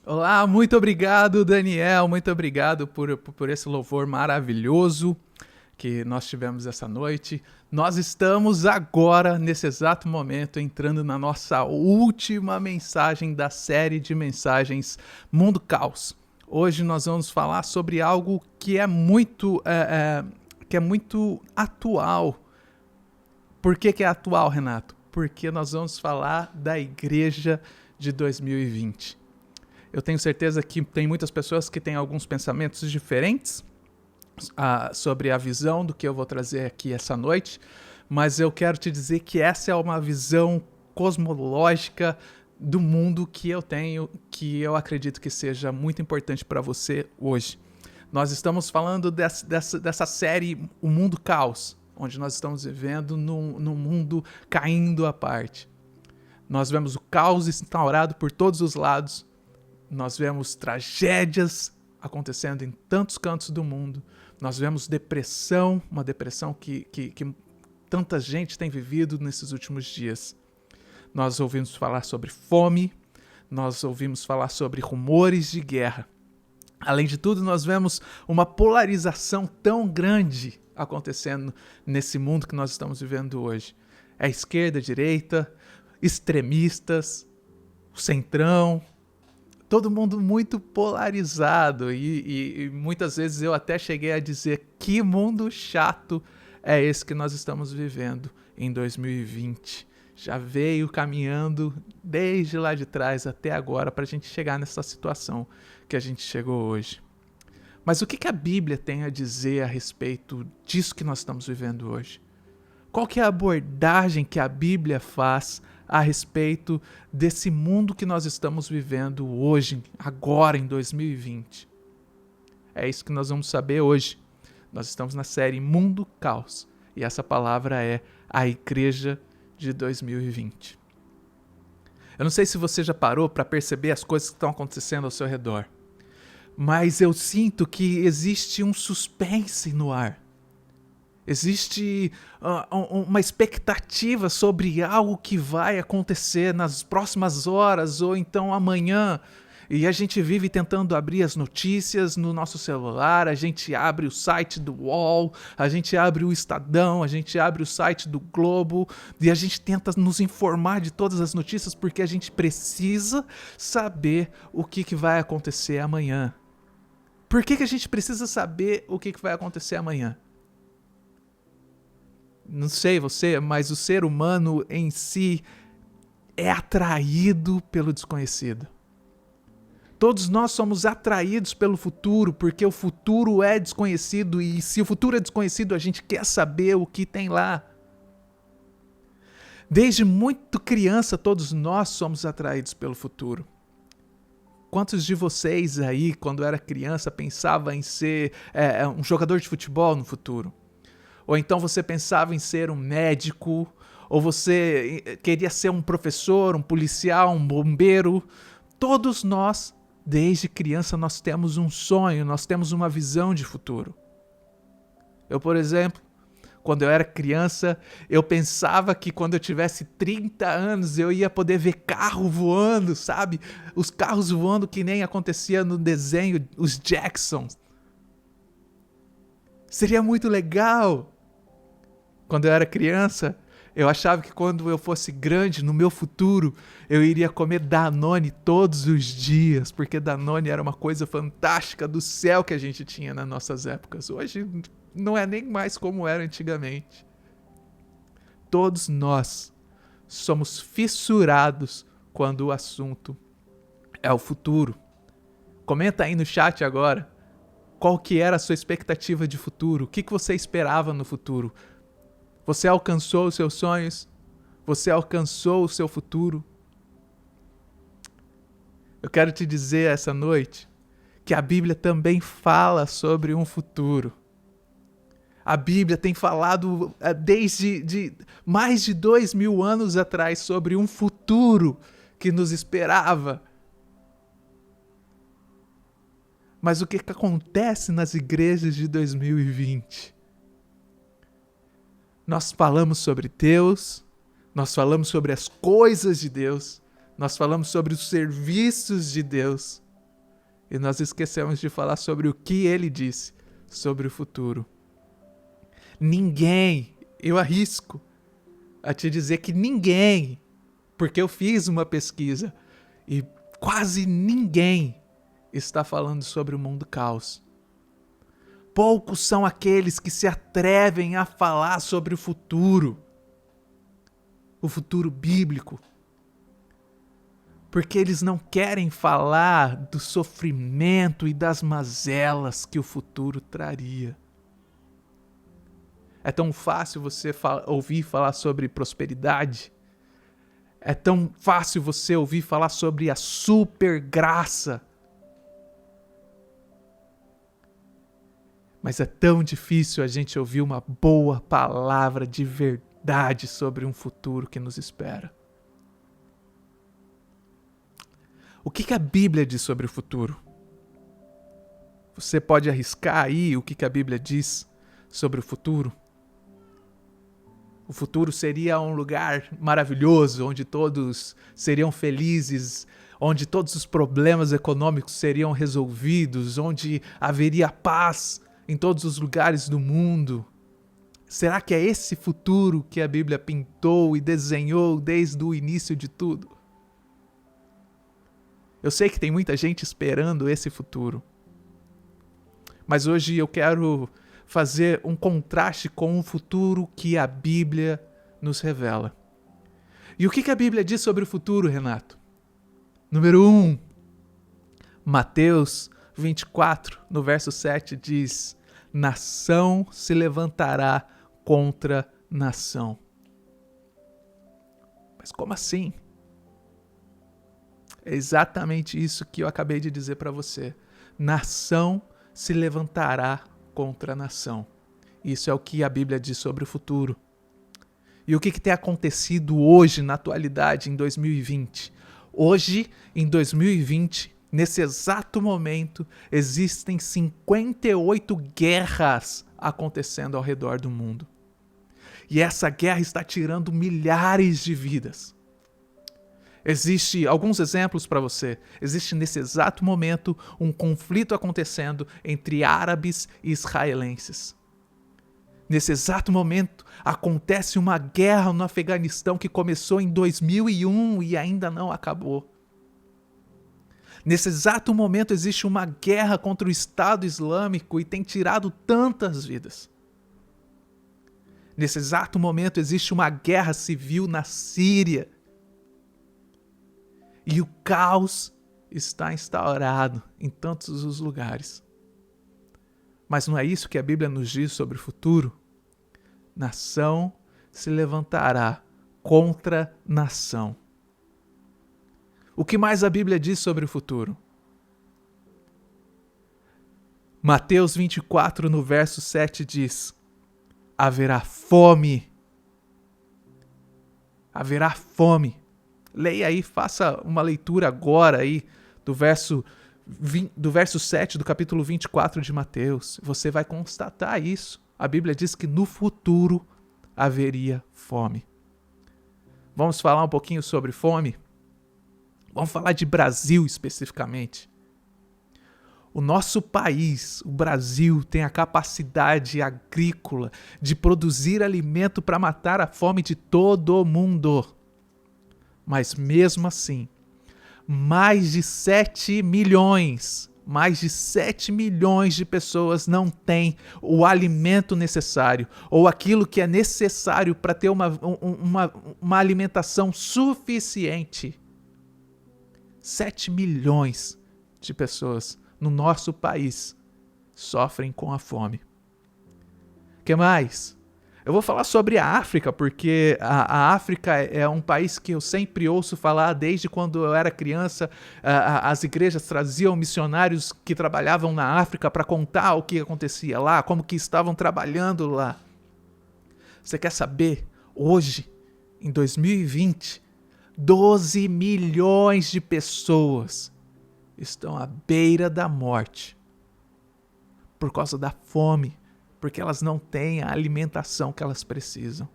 Olá, muito obrigado, Daniel. Muito obrigado por esse louvor maravilhoso que nós tivemos essa noite. Nós estamos agora, nesse exato momento, entrando na nossa última mensagem da série de mensagens Mundo Caos. Hoje nós vamos falar sobre algo que é muito atual. Por que é atual, Renato? Porque nós vamos falar da igreja de 2020. Eu tenho certeza que tem muitas pessoas que têm alguns pensamentos diferentes sobre a visão do que eu vou trazer aqui essa noite, mas eu quero te dizer que essa é uma visão cosmológica do mundo que eu tenho, que eu acredito que seja muito importante para você hoje. Nós estamos falando dessa série O Mundo Caos, onde nós estamos vivendo num mundo caindo à parte. Nós vemos o caos instaurado por todos os lados. Nós vemos tragédias acontecendo em tantos cantos do mundo. Nós vemos depressão, uma depressão que tanta gente tem vivido nesses últimos dias. Nós ouvimos falar sobre fome, nós ouvimos falar sobre rumores de guerra. Além de tudo, nós vemos uma polarização tão grande acontecendo nesse mundo que nós estamos vivendo hoje. É esquerda, direita, extremistas, o centrão, todo mundo muito polarizado e muitas vezes eu até cheguei a dizer que mundo chato é esse que nós estamos vivendo em 2020. Já veio caminhando desde lá de trás até agora para a gente chegar nessa situação que a gente chegou hoje. Mas o que a Bíblia tem a dizer a respeito disso que nós estamos vivendo hoje? Qual que é a abordagem que a Bíblia faz a respeito desse mundo que nós estamos vivendo hoje, agora em 2020? É isso que nós vamos saber hoje. Nós estamos na série Mundo Caos e essa palavra é a Igreja de 2020. Eu não sei se você já parou para perceber as coisas que estão acontecendo ao seu redor, mas eu sinto que existe um suspense no ar. Existe uma expectativa sobre algo que vai acontecer nas próximas horas ou então amanhã. E a gente vive tentando abrir as notícias no nosso celular, a gente abre o site do UOL, a gente abre o Estadão, a gente abre o site do Globo e a gente tenta nos informar de todas as notícias porque a gente precisa saber o que vai acontecer amanhã. Por que a gente precisa saber o que vai acontecer amanhã? Não sei você, mas o ser humano em si é atraído pelo desconhecido. Todos nós somos atraídos pelo futuro, porque o futuro é desconhecido e se o futuro é desconhecido, a gente quer saber o que tem lá. Desde muito criança, todos nós somos atraídos pelo futuro. Quantos de vocês aí, quando era criança, pensava em ser um jogador de futebol no futuro? Ou então você pensava em ser um médico, ou você queria ser um professor, um policial, um bombeiro. Todos nós, desde criança, nós temos um sonho, nós temos uma visão de futuro. Eu, por exemplo, quando eu era criança, eu pensava que quando eu tivesse 30 anos eu ia poder ver carro voando, sabe? Os carros voando que nem acontecia no desenho, os Jacksons. Seria muito legal. Quando eu era criança, eu achava que quando eu fosse grande, no meu futuro, eu iria comer Danone todos os dias, porque Danone era uma coisa fantástica do céu que a gente tinha nas nossas épocas. Hoje não é nem mais como era antigamente. Todos nós somos fissurados quando o assunto é o futuro. Comenta aí no chat agora, qual que era a sua expectativa de futuro? O que você esperava no futuro? Você alcançou os seus sonhos? Você alcançou o seu futuro? Eu quero te dizer essa noite que a Bíblia também fala sobre um futuro. A Bíblia tem falado desde mais de 2000 anos atrás sobre um futuro que nos esperava. Mas o que acontece nas igrejas de 2020? Nós falamos sobre Deus, nós falamos sobre as coisas de Deus, nós falamos sobre os serviços de Deus, E nós esquecemos de falar sobre o que ele disse sobre o futuro. Ninguém, eu arrisco a te dizer que ninguém, porque eu fiz uma pesquisa e quase ninguém está falando sobre o mundo caos. Poucos são aqueles que se atrevem a falar sobre o futuro bíblico, porque eles não querem falar do sofrimento e das mazelas que o futuro traria. É tão fácil você ouvir falar sobre prosperidade. É tão fácil você ouvir falar sobre a super graça. Mas é tão difícil a gente ouvir uma boa palavra de verdade sobre um futuro que nos espera. O que a Bíblia diz sobre o futuro? Você pode arriscar aí o que a Bíblia diz sobre o futuro? O futuro seria um lugar maravilhoso, onde todos seriam felizes, onde todos os problemas econômicos seriam resolvidos, onde haveria paz em todos os lugares do mundo. Será que é esse futuro que a Bíblia pintou e desenhou desde o início de tudo? Eu sei que tem muita gente esperando esse futuro. Mas hoje eu quero fazer um contraste com o futuro que a Bíblia nos revela. E o que a Bíblia diz sobre o futuro, Renato? Número 1, Mateus 24, no verso 7, diz: nação se levantará contra nação. Mas como assim? É exatamente isso que eu acabei de dizer para você. Nação se levantará contra nação. Isso é o que a Bíblia diz sobre o futuro. E o que tem acontecido hoje, na atualidade, em 2020? Hoje, em 2020, nesse exato momento, existem 58 guerras acontecendo ao redor do mundo. E essa guerra está tirando milhares de vidas. Existe alguns exemplos para você. Existe nesse exato momento um conflito acontecendo entre árabes e israelenses. Nesse exato momento acontece uma guerra no Afeganistão que começou em 2001 e ainda não acabou. Nesse exato momento existe uma guerra contra o Estado Islâmico e tem tirado tantas vidas. Nesse exato momento existe uma guerra civil na Síria. E o caos está instaurado em tantos os lugares. Mas não é isso que a Bíblia nos diz sobre o futuro? Nação se levantará contra nação. O que mais a Bíblia diz sobre o futuro? Mateus 24, no verso 7, diz: haverá fome. Haverá fome. Leia aí, faça uma leitura agora aí do verso 7 do capítulo 24 de Mateus. Você vai constatar isso. A Bíblia diz que no futuro haveria fome. Vamos falar um pouquinho sobre fome? Vamos falar de Brasil especificamente. O nosso país, o Brasil, tem a capacidade agrícola de produzir alimento para matar a fome de todo mundo. Mas mesmo assim, mais de 7 milhões de pessoas não têm o alimento necessário, ou aquilo que é necessário para ter uma alimentação suficiente. 7 milhões de pessoas no nosso país sofrem com a fome. O que mais? Eu vou falar sobre a África, porque a África é um país que eu sempre ouço falar desde quando eu era criança. As igrejas traziam missionários que trabalhavam na África para contar o que acontecia lá, como que estavam trabalhando lá. Você quer saber? Hoje, em 2020, 12 milhões de pessoas estão à beira da morte por causa da fome, porque elas não têm a alimentação que elas precisam.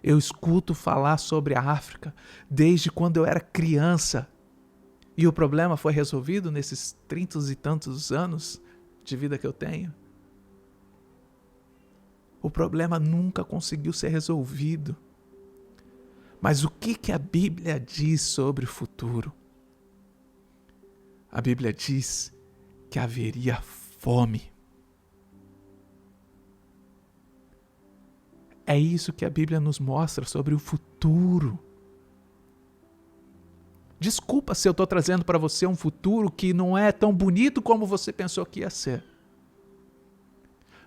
Eu escuto falar sobre a África desde quando eu era criança. E o problema foi resolvido nesses 30 e tantos anos de vida que eu tenho? O problema nunca conseguiu ser resolvido. Mas o que a Bíblia diz sobre o futuro? A Bíblia diz que haveria fome. É isso que a Bíblia nos mostra sobre o futuro. Desculpa se eu estou trazendo para você um futuro que não é tão bonito como você pensou que ia ser.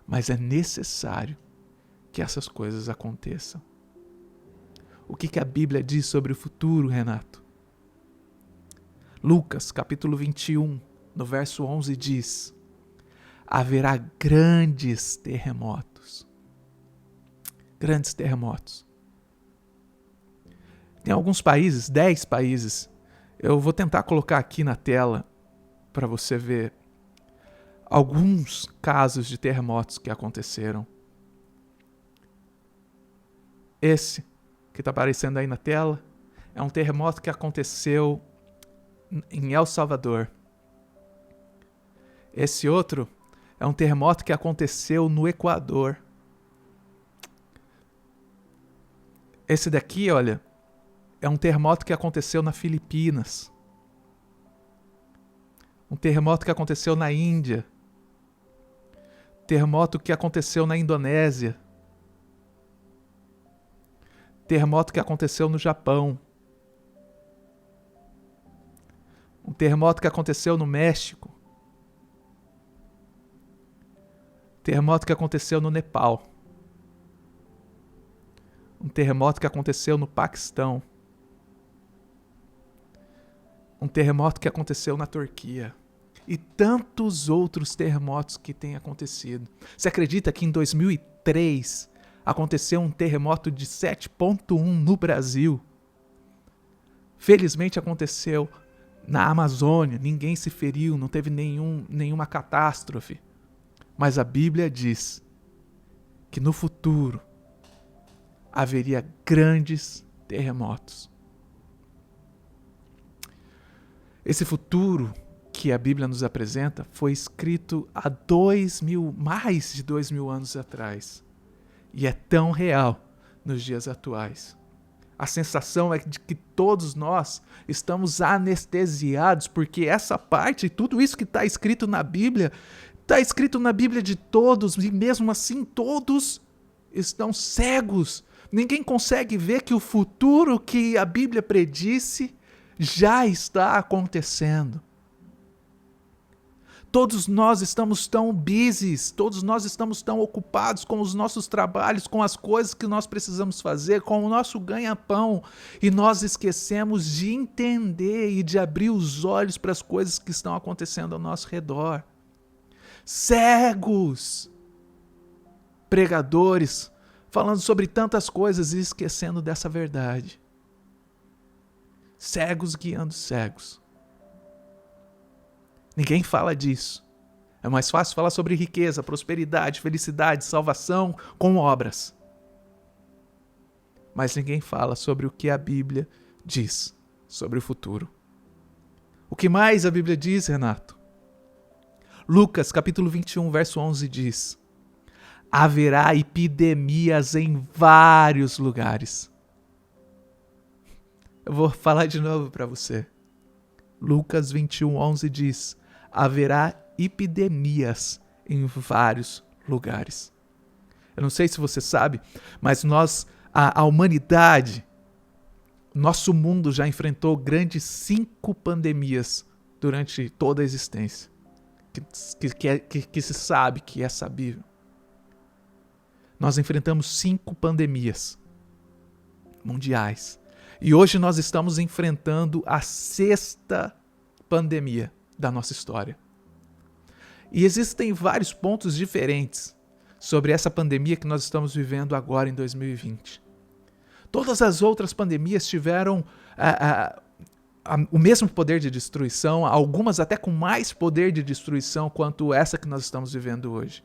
Mas é necessário que essas coisas aconteçam. O que a Bíblia diz sobre o futuro, Renato? Lucas, capítulo 21, no verso 11 diz: haverá grandes terremotos. Grandes terremotos. Tem alguns países, 10 países, eu vou tentar colocar aqui na tela para você ver alguns casos de terremotos que aconteceram. Esse que está aparecendo aí na tela é um terremoto que aconteceu em El Salvador. Esse outro é um terremoto que aconteceu no Equador. Esse daqui, olha, é um terremoto que aconteceu na Filipinas. Um terremoto que aconteceu na Índia. Terremoto que aconteceu na Indonésia. Terremoto que aconteceu no Japão. Um terremoto que aconteceu no México. Terremoto que aconteceu no Nepal. Um terremoto que aconteceu no Paquistão. Um terremoto que aconteceu na Turquia. E tantos outros terremotos que têm acontecido. Você acredita que em 2003 aconteceu um terremoto de 7,1 no Brasil? Felizmente aconteceu na Amazônia, ninguém se feriu, não teve nenhuma catástrofe. Mas a Bíblia diz que no futuro haveria grandes terremotos. Esse futuro que a Bíblia nos apresenta foi escrito há mais de 2.000 anos atrás. E é tão real nos dias atuais. A sensação é de que todos nós estamos anestesiados, porque essa parte, tudo isso que está escrito na Bíblia de todos, e mesmo assim todos estão cegos. Ninguém consegue ver que o futuro que a Bíblia predisse já está acontecendo. Todos nós estamos tão busy, todos nós estamos tão ocupados com os nossos trabalhos, com as coisas que nós precisamos fazer, com o nosso ganha-pão, e nós esquecemos de entender e de abrir os olhos para as coisas que estão acontecendo ao nosso redor. Cegos! Pregadores falando sobre tantas coisas e esquecendo dessa verdade. Cegos guiando cegos. Ninguém fala disso. É mais fácil falar sobre riqueza, prosperidade, felicidade, salvação com obras. Mas ninguém fala sobre o que a Bíblia diz sobre o futuro. O que mais a Bíblia diz, Renato? Lucas, capítulo 21, verso 11 diz: haverá epidemias em vários lugares. Eu vou falar de novo para você. Lucas 21, 11 diz: haverá epidemias em vários lugares. Eu não sei se você sabe, mas a humanidade, nosso mundo já enfrentou grandes 5 pandemias durante toda a existência. Que se sabe, que é sabível. Nós enfrentamos 5 pandemias mundiais. E hoje nós estamos enfrentando a 6ª pandemia da nossa história. E existem vários pontos diferentes sobre essa pandemia que nós estamos vivendo agora em 2020. Todas as outras pandemias tiveram o mesmo poder de destruição, algumas até com mais poder de destruição quanto essa que nós estamos vivendo hoje.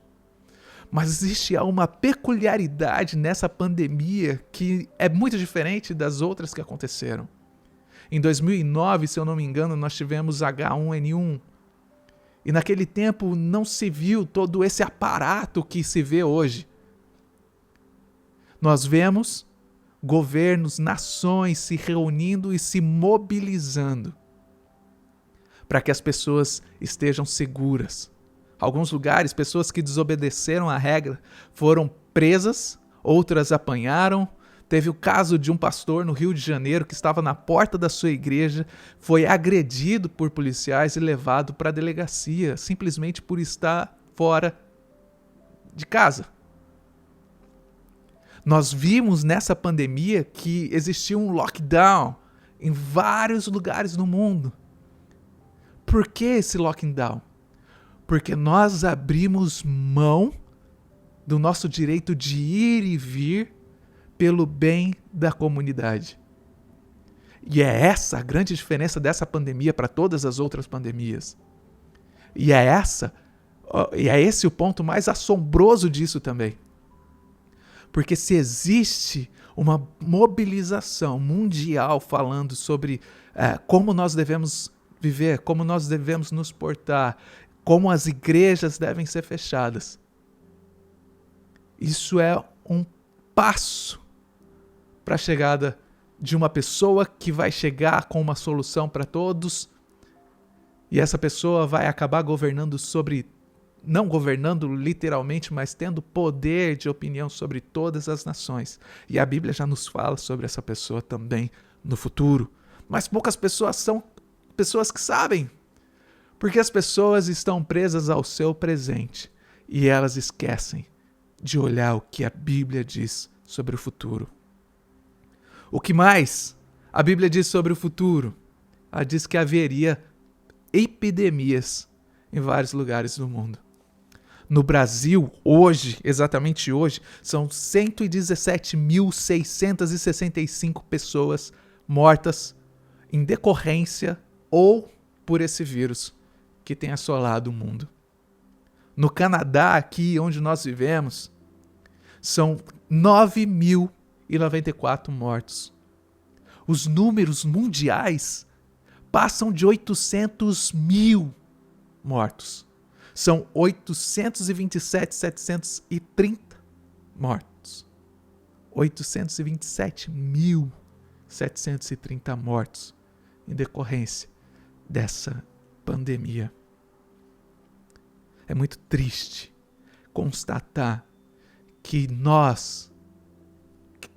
Mas existe uma peculiaridade nessa pandemia que é muito diferente das outras que aconteceram. Em 2009, se eu não me engano, nós tivemos H1N1. E naquele tempo não se viu todo esse aparato que se vê hoje. Nós vemos governos, nações se reunindo e se mobilizando para que as pessoas estejam seguras. Alguns lugares, pessoas que desobedeceram a regra foram presas, outras apanharam. Teve o caso de um pastor no Rio de Janeiro que estava na porta da sua igreja, foi agredido por policiais e levado para a delegacia, simplesmente por estar fora de casa. Nós vimos nessa pandemia que existia um lockdown em vários lugares no mundo. Por que esse lockdown? Porque nós abrimos mão do nosso direito de ir e vir pelo bem da comunidade. E é essa a grande diferença dessa pandemia para todas as outras pandemias. E é esse o ponto mais assombroso disso também. Porque se existe uma mobilização mundial falando sobre como nós devemos viver, como nós devemos nos portar, como as igrejas devem ser fechadas, isso é um passo para a chegada de uma pessoa que vai chegar com uma solução para todos, e essa pessoa vai acabar governando não governando literalmente, mas tendo poder de opinião sobre todas as nações. E a Bíblia já nos fala sobre essa pessoa também no futuro. Mas poucas pessoas são pessoas que sabem, porque as pessoas estão presas ao seu presente e elas esquecem de olhar o que a Bíblia diz sobre o futuro. O que mais a Bíblia diz sobre o futuro? Ela diz que haveria epidemias em vários lugares do mundo. No Brasil, hoje, exatamente hoje, são 117.665 pessoas mortas em decorrência ou por esse vírus que tem assolado o mundo. No Canadá, aqui onde nós vivemos, são 9.094 mortos. Os números mundiais passam de 800 mil mortos. São 827.730 mortos. 827.730 mortos em decorrência dessa pandemia. É muito triste constatar que nós,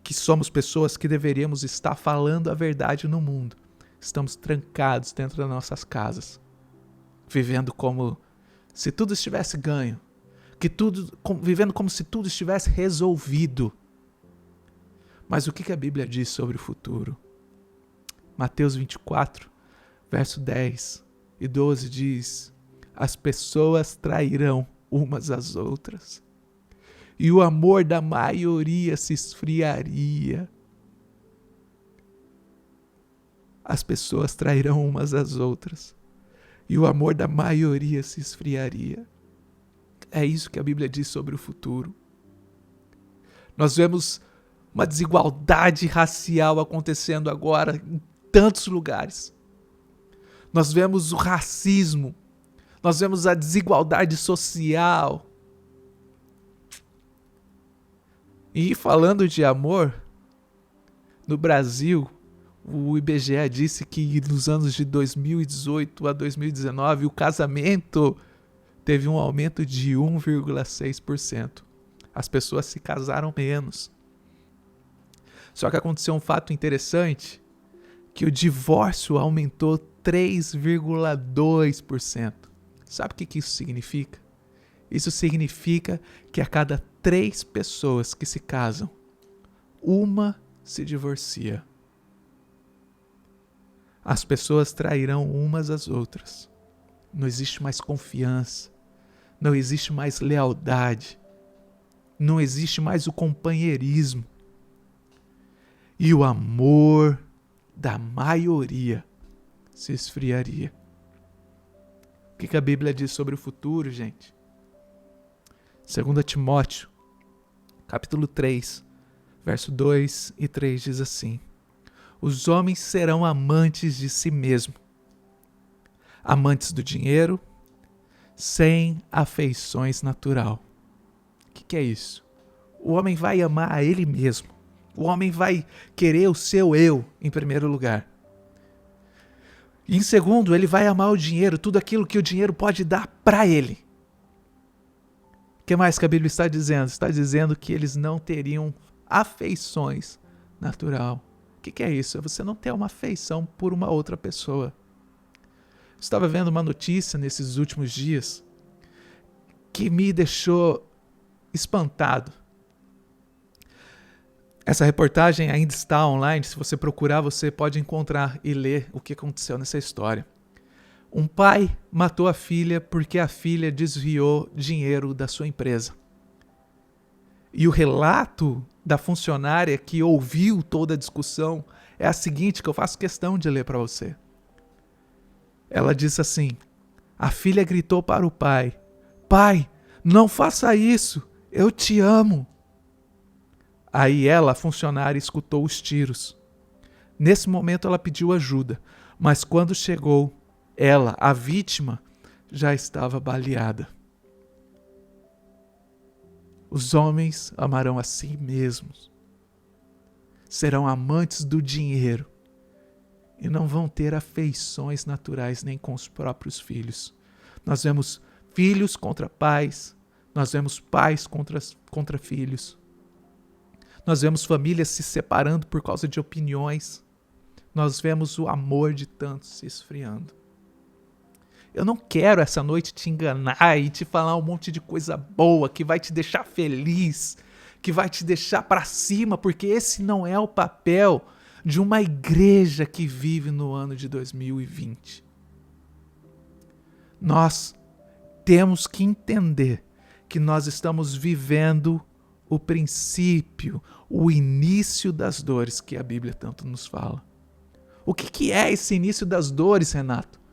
que somos pessoas que deveríamos estar falando a verdade no mundo, estamos trancados dentro das nossas casas, vivendo como se tudo estivesse ganho, vivendo como se tudo estivesse resolvido. Mas o que a Bíblia diz sobre o futuro? Mateus 24, verso 10 e 12 diz: as pessoas trairão umas às outras, e o amor da maioria se esfriaria. As pessoas trairão umas às outras, e o amor da maioria se esfriaria. É isso que a Bíblia diz sobre o futuro. Nós vemos uma desigualdade racial acontecendo agora em tantos lugares. Nós vemos o racismo, nós vemos a desigualdade social. E falando de amor, no Brasil, o IBGE disse que nos anos de 2018 a 2019, o casamento teve um aumento de 1,6%. As pessoas se casaram menos. Só que aconteceu um fato interessante, que o divórcio aumentou 3,2%. Sabe o que isso significa? Isso significa que a cada 3 pessoas que se casam, uma se divorcia. As pessoas trairão umas às outras. Não existe mais confiança. Não existe mais lealdade. Não existe mais o companheirismo. E o amor da maioria se esfriaria. O que a Bíblia diz sobre o futuro, gente? 2 Timóteo, capítulo 3, verso 2 e 3 diz assim: Os homens serão amantes de si mesmo, amantes do dinheiro, sem afeições natural. O que é isso? O homem vai amar a ele mesmo. O homem vai querer o seu eu em primeiro lugar. E em segundo, ele vai amar o dinheiro, tudo aquilo que o dinheiro pode dar para ele. O que mais que a Bíblia está dizendo? Está dizendo que eles não teriam afeições natural. O que é isso? É você não ter uma afeição por uma outra pessoa. Estava vendo uma notícia nesses últimos dias que me deixou espantado. Essa reportagem ainda está online. Se você procurar, você pode encontrar e ler o que aconteceu nessa história. Um pai matou a filha porque a filha desviou dinheiro da sua empresa. E o relato da funcionária que ouviu toda a discussão é a seguinte, que eu faço questão de ler para você. Ela disse assim: a filha gritou para o pai: pai, não faça isso, eu te amo. Aí ela, a funcionária, escutou os tiros. Nesse momento ela pediu ajuda, mas quando chegou, ela, a vítima, já estava baleada. Os homens amarão a si mesmos, serão amantes do dinheiro e não vão ter afeições naturais nem com os próprios filhos. Nós vemos filhos contra pais, nós vemos pais contra filhos. Nós vemos famílias se separando por causa de opiniões. Nós vemos o amor de tantos se esfriando. Eu não quero essa noite te enganar e te falar um monte de coisa boa que vai te deixar feliz, que vai te deixar para cima, porque esse não é o papel de uma igreja que vive no ano de 2020. Nós temos que entender que nós estamos vivendo o princípio, o início das dores que a Bíblia tanto nos fala. O que é esse início das dores, Renato?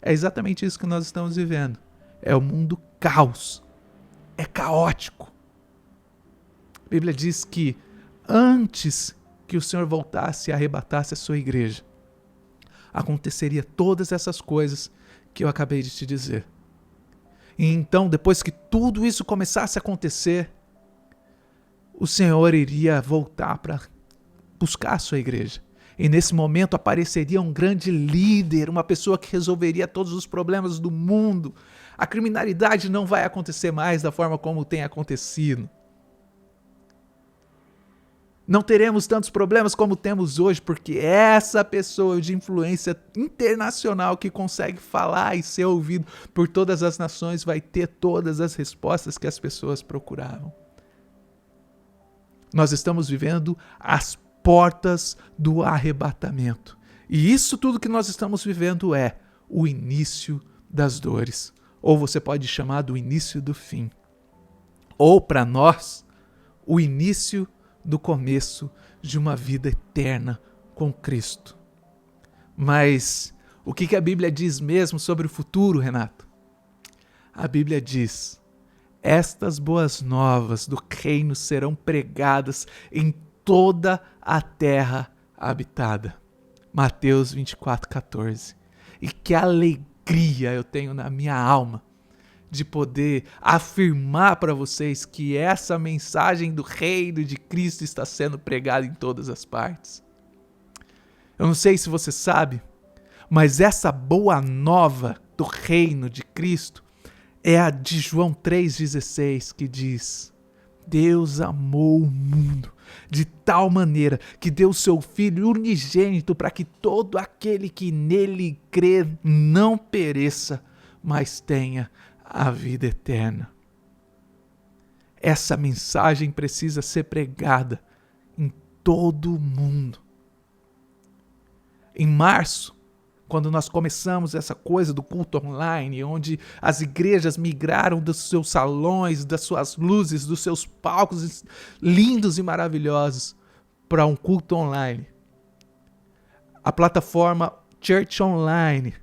É exatamente isso que nós estamos vivendo. É o mundo caos. É caótico. A Bíblia diz que antes que o Senhor voltasse e arrebatasse a sua igreja, aconteceria todas essas coisas que eu acabei de te dizer. E então, depois que tudo isso começasse a acontecer, o Senhor iria voltar para buscar a sua igreja. E nesse momento apareceria um grande líder, uma pessoa que resolveria todos os problemas do mundo. A criminalidade não vai acontecer mais da forma como tem acontecido. Não teremos tantos problemas como temos hoje, porque essa pessoa de influência internacional que consegue falar e ser ouvido por todas as nações vai ter todas as respostas que as pessoas procuravam. Nós estamos vivendo as portas do arrebatamento. E isso tudo que nós estamos vivendo é o início das dores. Ou você pode chamar do início do fim. Ou, para nós, o início do começo de uma vida eterna com Cristo. Mas o que a Bíblia diz mesmo sobre o futuro, Renato? A Bíblia diz: estas boas novas do reino serão pregadas em toda a terra habitada. Mateus 24:14. E que alegria eu tenho na minha alma de poder afirmar para vocês que essa mensagem do reino de Cristo está sendo pregada em todas as partes. Eu não sei se você sabe, mas essa boa nova do reino de Cristo é a de João 3,16, que diz: Deus amou o mundo de tal maneira que deu seu Filho unigênito para que todo aquele que nele crê não pereça, mas tenha a vida eterna. Essa mensagem precisa ser pregada em todo o mundo. Em março, quando nós começamos essa coisa do culto online, onde as igrejas migraram dos seus salões, das suas luzes, dos seus palcos lindos e maravilhosos para um culto online, a plataforma Church Online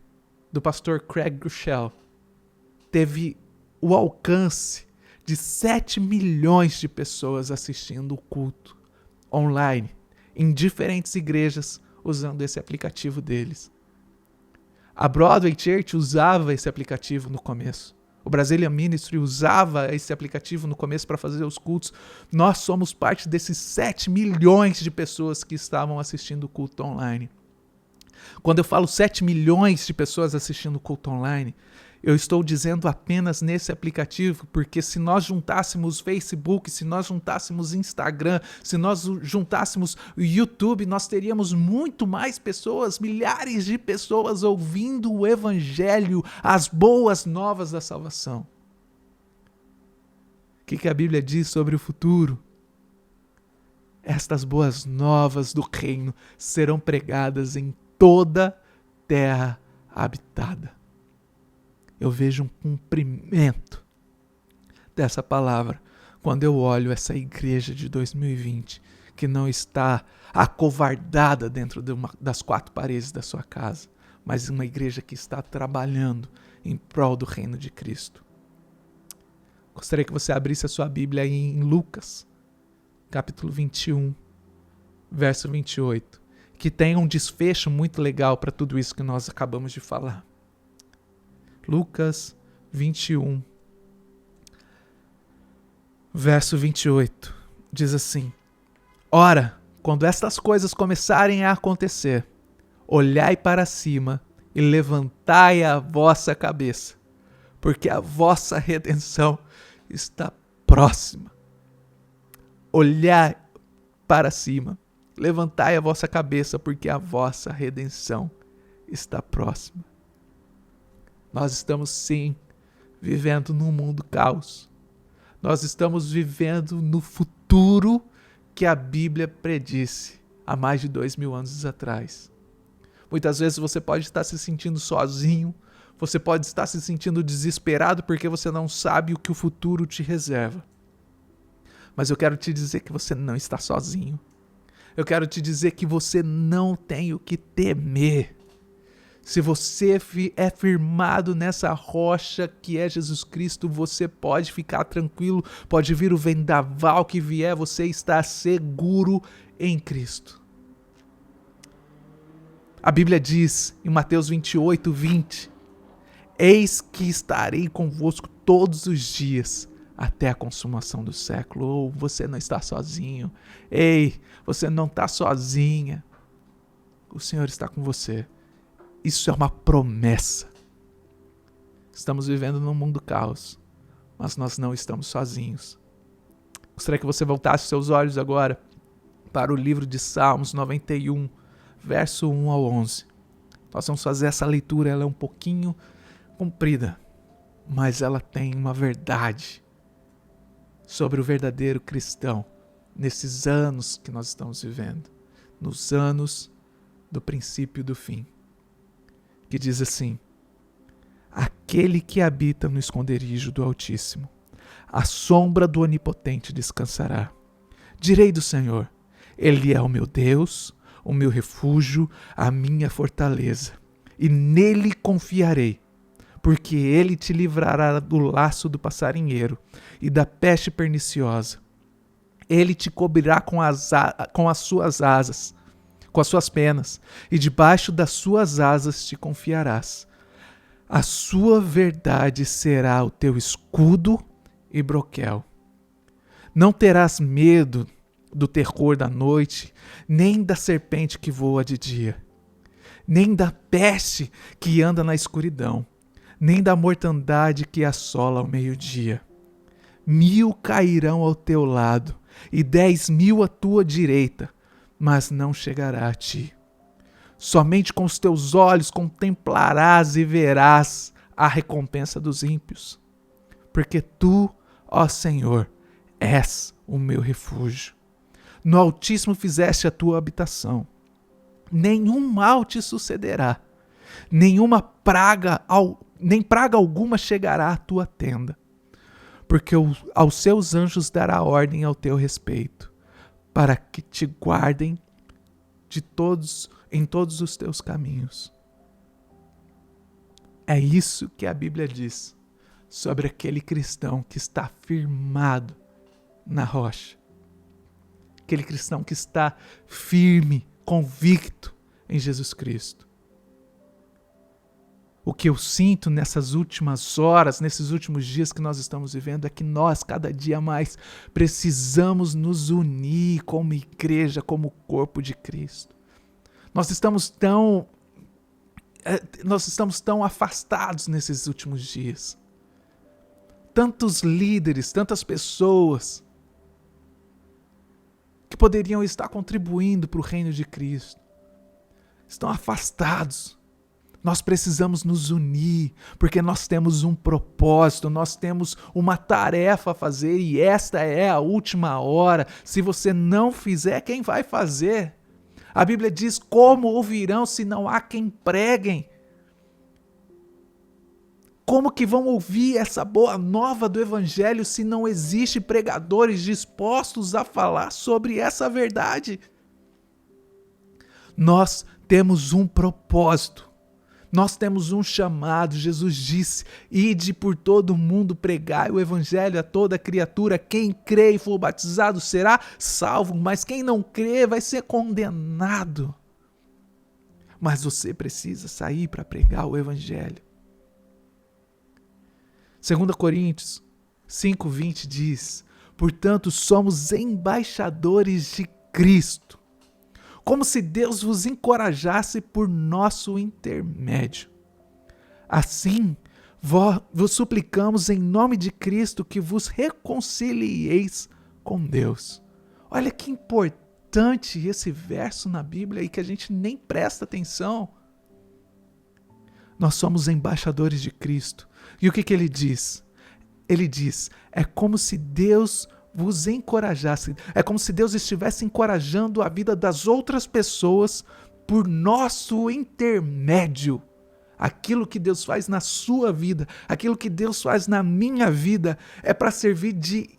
do pastor Craig Groeschel teve o alcance de 7 milhões de pessoas assistindo o culto online. em diferentes igrejas usando esse aplicativo deles. A Broadway Church usava esse aplicativo no começo. O Brazilian Ministry usava esse aplicativo no começo para fazer os cultos. Nós somos parte desses 7 milhões de pessoas que estavam assistindo o culto online. Quando eu falo 7 milhões de pessoas assistindo o culto online, eu estou dizendo apenas nesse aplicativo, porque se nós juntássemos Facebook, se nós juntássemos Instagram, se nós juntássemos o YouTube, nós teríamos muito mais pessoas, milhares de pessoas ouvindo o Evangelho, as boas novas da salvação. O que a Bíblia diz sobre o futuro? Estas boas novas do reino serão pregadas em toda terra habitada. Eu vejo um cumprimento dessa palavra quando eu olho essa igreja de 2020 que não está acovardada dentro das 4 paredes da sua casa, mas uma igreja que está trabalhando em prol do reino de Cristo. Gostaria que você abrisse a sua Bíblia aí em Lucas, capítulo 21, verso 28, que tem um desfecho muito legal para tudo isso que nós acabamos de falar. Lucas 21, verso 28, diz assim: Ora, quando estas coisas começarem a acontecer, olhai para cima e levantai a vossa cabeça, porque a vossa redenção está próxima. Olhai para cima, levantai a vossa cabeça, porque a vossa redenção está próxima. Nós estamos, sim, vivendo num mundo caos. Nós estamos vivendo no futuro que a Bíblia predisse há mais de 2000 anos atrás. Muitas vezes você pode estar se sentindo sozinho, você pode estar se sentindo desesperado porque você não sabe o que o futuro te reserva. Mas eu quero te dizer que você não está sozinho. Eu quero te dizer que você não tem o que temer. Se você é firmado nessa rocha que é Jesus Cristo, você pode ficar tranquilo, pode vir o vendaval que vier, você está seguro em Cristo. A Bíblia diz em Mateus 28, 20, Eis que estarei convosco todos os dias, até a consumação do século. Oh, você não está sozinho. Ei, você não está sozinha. O Senhor está com você. Isso é uma promessa. Estamos vivendo num mundo caos, mas nós não estamos sozinhos. Gostaria que você voltasse seus olhos agora para o livro de Salmos 91, verso 1 ao 11. Nós vamos fazer essa leitura, ela é um pouquinho comprida, mas ela tem uma verdade sobre o verdadeiro cristão nesses anos que nós estamos vivendo, nos anos do princípio e do fim. Que diz assim: Aquele que habita no esconderijo do Altíssimo, à sombra do Onipotente descansará. Direi do Senhor, Ele é o meu Deus, o meu refúgio, a minha fortaleza, e nele confiarei, porque Ele te livrará do laço do passarinheiro e da peste perniciosa. Ele te cobrirá com as suas asas, com as suas penas, e debaixo das suas asas te confiarás. A sua verdade será o teu escudo e broquel. Não terás medo do terror da noite, nem da serpente que voa de dia, nem da peste que anda na escuridão, nem da mortandade que assola ao meio-dia. 1000 cairão ao teu lado, e 10.000 à tua direita, mas não chegará a ti. Somente com os teus olhos contemplarás e verás a recompensa dos ímpios. Porque tu, ó Senhor, és o meu refúgio. No Altíssimo fizeste a tua habitação. Nenhum mal te sucederá, nem praga alguma chegará à tua tenda. Porque aos seus anjos dará ordem ao teu respeito, para que te guardem em todos os teus caminhos. É isso que a Bíblia diz sobre aquele cristão que está firmado na rocha, aquele cristão que está firme, convicto em Jesus Cristo. O que eu sinto nessas últimas horas, nesses últimos dias que nós estamos vivendo, é que nós, cada dia mais, precisamos nos unir como igreja, como corpo de Cristo. Nós estamos tão afastados nesses últimos dias. Tantos líderes, tantas pessoas que poderiam estar contribuindo para o reino de Cristo estão afastados. Nós precisamos nos unir, porque nós temos um propósito, nós temos uma tarefa a fazer e esta é a última hora. Se você não fizer, quem vai fazer? A Bíblia diz: como ouvirão se não há quem preguem? Como que vão ouvir essa boa nova do Evangelho se não existe pregadores dispostos a falar sobre essa verdade? Nós temos um propósito. Nós temos um chamado. Jesus disse: ide por todo o mundo, pregai o evangelho a toda criatura. Quem crê e for batizado será salvo, mas quem não crê vai ser condenado. Mas você precisa sair para pregar o evangelho. 2 Coríntios 5:20 diz: portanto, somos embaixadores de Cristo, como se Deus vos encorajasse por nosso intermédio. Assim, vos suplicamos em nome de Cristo que vos reconcilieis com Deus. Olha que importante esse verso na Bíblia e que a gente nem presta atenção. Nós somos embaixadores de Cristo. E o que ele diz? Ele diz: é como se Deus vos encorajasse. É como se Deus estivesse encorajando a vida das outras pessoas por nosso intermédio. Aquilo que Deus faz na sua vida, aquilo que Deus faz na minha vida, é para servir de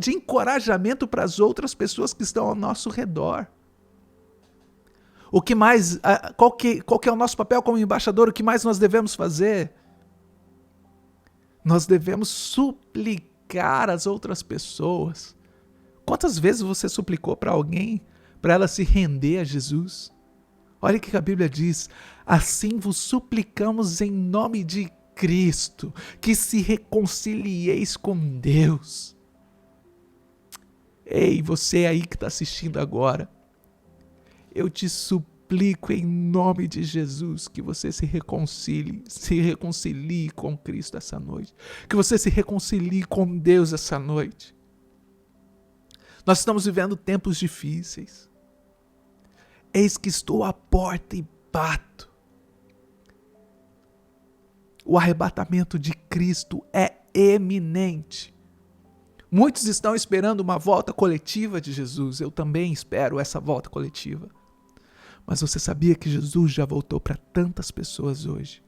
encorajamento para as outras pessoas que estão ao nosso redor. O que mais? Qual que é o nosso papel como embaixador? O que mais nós devemos fazer? Nós devemos suplicar às outras pessoas. Quantas vezes você suplicou para alguém, para ela se render a Jesus? Olha o que a Bíblia diz: assim vos suplicamos em nome de Cristo, que se reconcilieis com Deus. Ei, você aí que está assistindo agora, eu te suplico em nome de Jesus que você se reconcilie com Cristo essa noite, que você se reconcilie com Deus essa noite. Nós estamos vivendo tempos difíceis. Eis que estou à porta e bato. O arrebatamento de Cristo é eminente. Muitos estão esperando uma volta coletiva de Jesus. Eu também espero essa volta coletiva. Mas você sabia que Jesus já voltou para tantas pessoas hoje?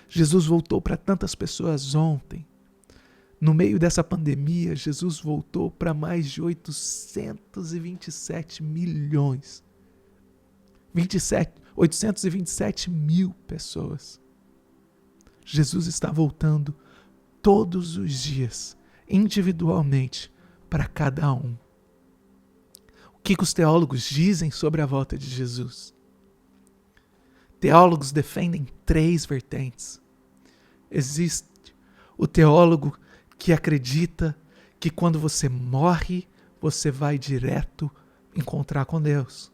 Jesus voltou para tantas pessoas ontem. No meio dessa pandemia, Jesus voltou para mais de 827 milhões. 827 mil pessoas. Jesus está voltando todos os dias, individualmente, para cada um. O que os teólogos dizem sobre a volta de Jesus? Teólogos defendem 3 vertentes. Existe o teólogo que acredita que quando você morre, você vai direto encontrar com Deus.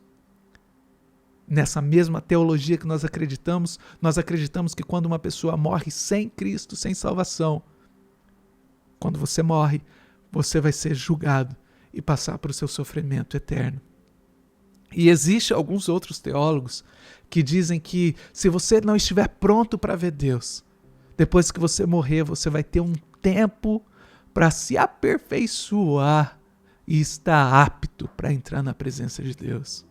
Nessa mesma teologia que nós acreditamos que quando uma pessoa morre sem Cristo, sem salvação, quando você morre, você vai ser julgado e passar para o seu sofrimento eterno. E existem alguns outros teólogos que dizem que se você não estiver pronto para ver Deus, depois que você morrer, você vai ter um tempo para se aperfeiçoar e estar apto para entrar na presença de Deus.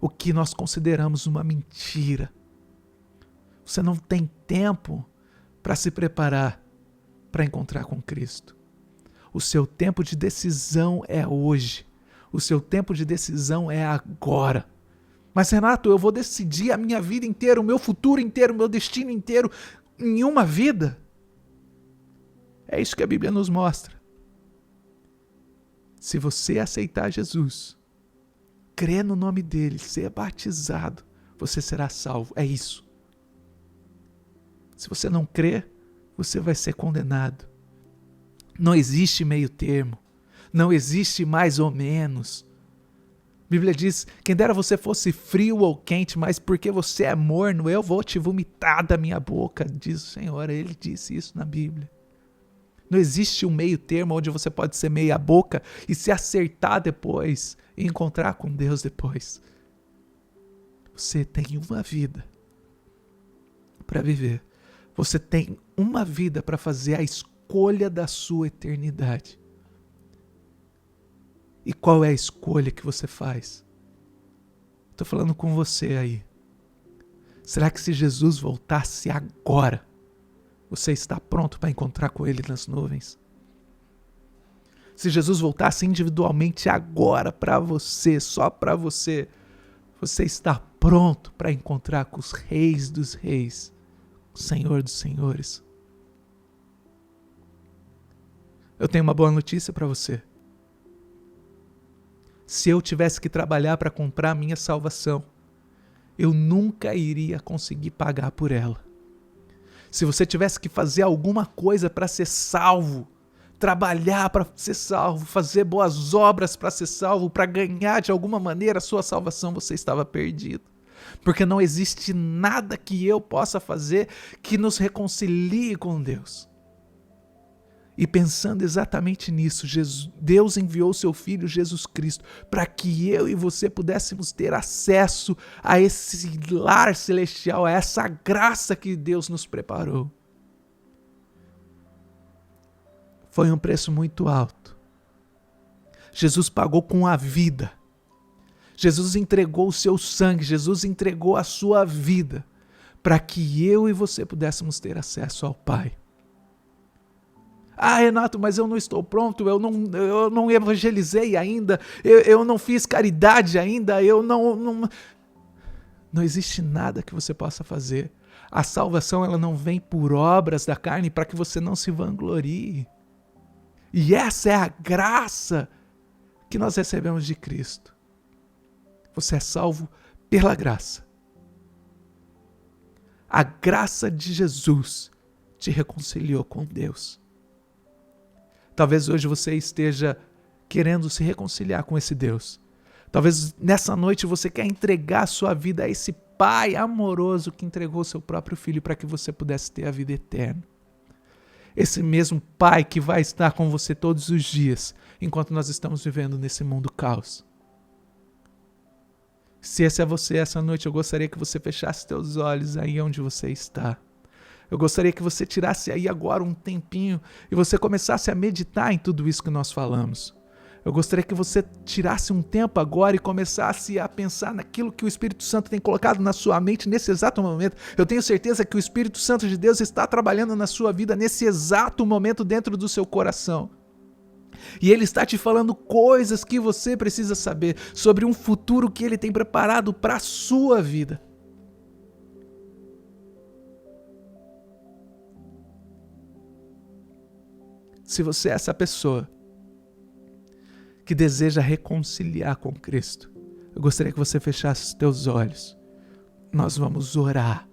O que nós consideramos uma mentira. Você não tem tempo para se preparar para encontrar com Cristo. O seu tempo de decisão é hoje. O seu tempo de decisão é agora. Mas Renato, eu vou decidir a minha vida inteira, o meu futuro inteiro, o meu destino inteiro em uma vida? É isso que a Bíblia nos mostra. Se você aceitar Jesus, crer no nome dele, ser batizado, você será salvo. É isso. Se você não crer, você vai ser condenado. Não existe meio termo. Não existe mais ou menos. A Bíblia diz, quem dera você fosse frio ou quente, mas porque você é morno, eu vou te vomitar da minha boca, diz o Senhor. Ele disse isso na Bíblia. Não existe um meio termo onde você pode ser meia boca e se acertar depois e encontrar com Deus depois. Você tem uma vida para viver. Você tem uma vida para fazer a escolha da sua eternidade. E qual é a escolha que você faz? Estou falando com você aí. Será que se Jesus voltasse agora, você está pronto para encontrar com Ele nas nuvens? Se Jesus voltasse individualmente agora para você, só para você, você está pronto para encontrar com os reis dos reis, o Senhor dos senhores? Eu tenho uma boa notícia para você. Se eu tivesse que trabalhar para comprar a minha salvação, eu nunca iria conseguir pagar por ela. Se você tivesse que fazer alguma coisa para ser salvo, trabalhar para ser salvo, fazer boas obras para ser salvo, para ganhar de alguma maneira a sua salvação, você estava perdido. Porque não existe nada que eu possa fazer que nos reconcilie com Deus. E pensando exatamente nisso, Deus enviou seu Filho Jesus Cristo para que eu e você pudéssemos ter acesso a esse lar celestial, a essa graça que Deus nos preparou. Foi um preço muito alto. Jesus pagou com a vida. Jesus entregou o seu sangue, Jesus entregou a sua vida para que eu e você pudéssemos ter acesso ao Pai. Ah, Renato, mas eu não estou pronto, eu não evangelizei ainda, eu não fiz caridade ainda, Não existe nada que você possa fazer. A salvação ela não vem por obras da carne para que você não se vanglorie. E essa é a graça que nós recebemos de Cristo. Você é salvo pela graça. A graça de Jesus te reconciliou com Deus. Talvez hoje você esteja querendo se reconciliar com esse Deus. Talvez nessa noite você quer entregar a sua vida a esse Pai amoroso que entregou seu próprio Filho para que você pudesse ter a vida eterna. Esse mesmo Pai que vai estar com você todos os dias, enquanto nós estamos vivendo nesse mundo caos. Se esse é você essa noite, eu gostaria que você fechasse seus olhos aí onde você está. Eu gostaria que você tirasse aí agora um tempinho e você começasse a meditar em tudo isso que nós falamos. Eu gostaria que você tirasse um tempo agora e começasse a pensar naquilo que o Espírito Santo tem colocado na sua mente nesse exato momento. Eu tenho certeza que o Espírito Santo de Deus está trabalhando na sua vida nesse exato momento dentro do seu coração. E Ele está te falando coisas que você precisa saber sobre um futuro que Ele tem preparado para a sua vida. Se você é essa pessoa que deseja reconciliar com Cristo, eu gostaria que você fechasse os teus olhos. Nós vamos orar.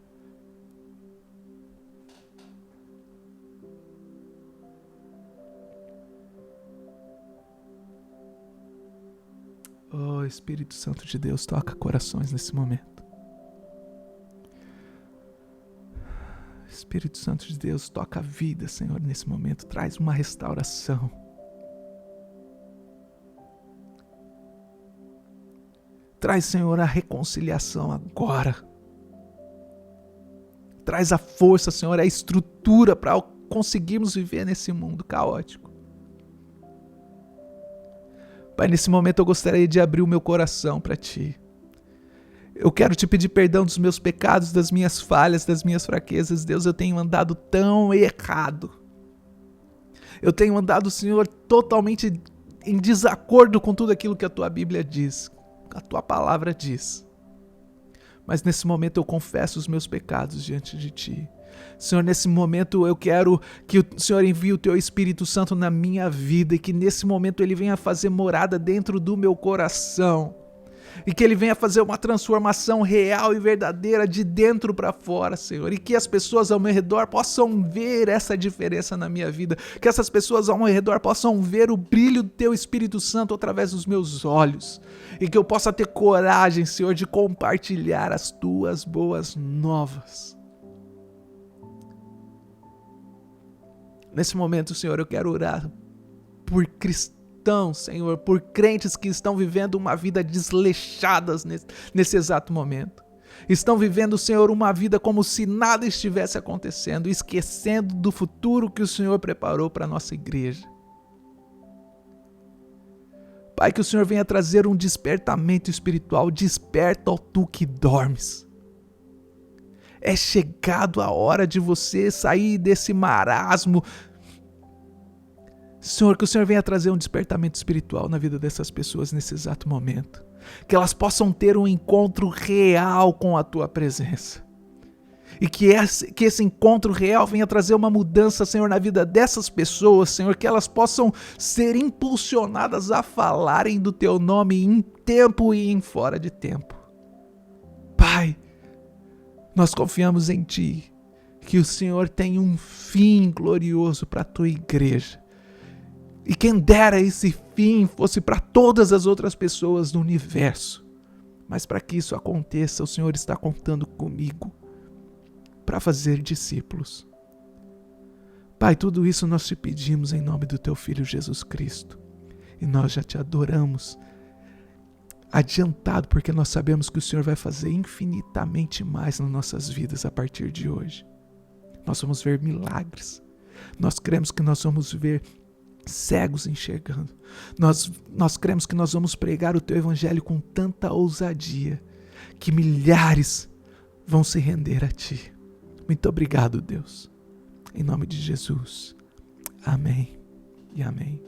Oh, Espírito Santo de Deus, toca corações nesse momento. Espírito Santo de Deus, toca a vida, Senhor, nesse momento. Traz uma restauração. Traz, Senhor, a reconciliação agora. Traz a força, Senhor, a estrutura para conseguirmos viver nesse mundo caótico. Pai, nesse momento eu gostaria de abrir o meu coração para Ti. Eu quero Te pedir perdão dos meus pecados, das minhas falhas, das minhas fraquezas. Deus, eu tenho andado tão errado. Eu tenho andado, Senhor, totalmente em desacordo com tudo aquilo que a Tua Bíblia diz, a Tua palavra diz. Mas nesse momento eu confesso os meus pecados diante de Ti. Senhor, nesse momento eu quero que o Senhor envie o teu Espírito Santo na minha vida e que nesse momento ele venha fazer morada dentro do meu coração. E que ele venha fazer uma transformação real e verdadeira de dentro para fora, Senhor. E que as pessoas ao meu redor possam ver essa diferença na minha vida. Que essas pessoas ao meu redor possam ver o brilho do teu Espírito Santo através dos meus olhos. E que eu possa ter coragem, Senhor, de compartilhar as tuas boas novas. Nesse momento, Senhor, eu quero orar por cristãos, Senhor, por crentes que estão vivendo uma vida desleixadas nesse exato momento. Estão vivendo, Senhor, uma vida como se nada estivesse acontecendo, esquecendo do futuro que o Senhor preparou para a nossa igreja. Pai, que o Senhor venha trazer um despertamento espiritual. Desperta, ó tu que dormes. É chegado a hora de você sair desse marasmo. Senhor, que o Senhor venha trazer um despertamento espiritual na vida dessas pessoas nesse exato momento. Que elas possam ter um encontro real com a tua presença. E que esse encontro real venha trazer uma mudança, Senhor, na vida dessas pessoas, Senhor, que elas possam ser impulsionadas a falarem do teu nome em tempo e em fora de tempo. Pai, nós confiamos em Ti, que o Senhor tem um fim glorioso para a Tua igreja. E quem dera esse fim fosse para todas as outras pessoas do universo. Mas para que isso aconteça, o Senhor está contando comigo para fazer discípulos. Pai, tudo isso nós te pedimos em nome do Teu Filho Jesus Cristo. E nós já te adoramos adiantado, porque nós sabemos que o Senhor vai fazer infinitamente mais nas nossas vidas a partir de hoje. Nós vamos ver milagres. Nós cremos que nós vamos ver cegos enxergando. Nós cremos que nós vamos pregar o Teu Evangelho com tanta ousadia que milhares vão se render a Ti. Muito obrigado, Deus. Em nome de Jesus. Amém e amém.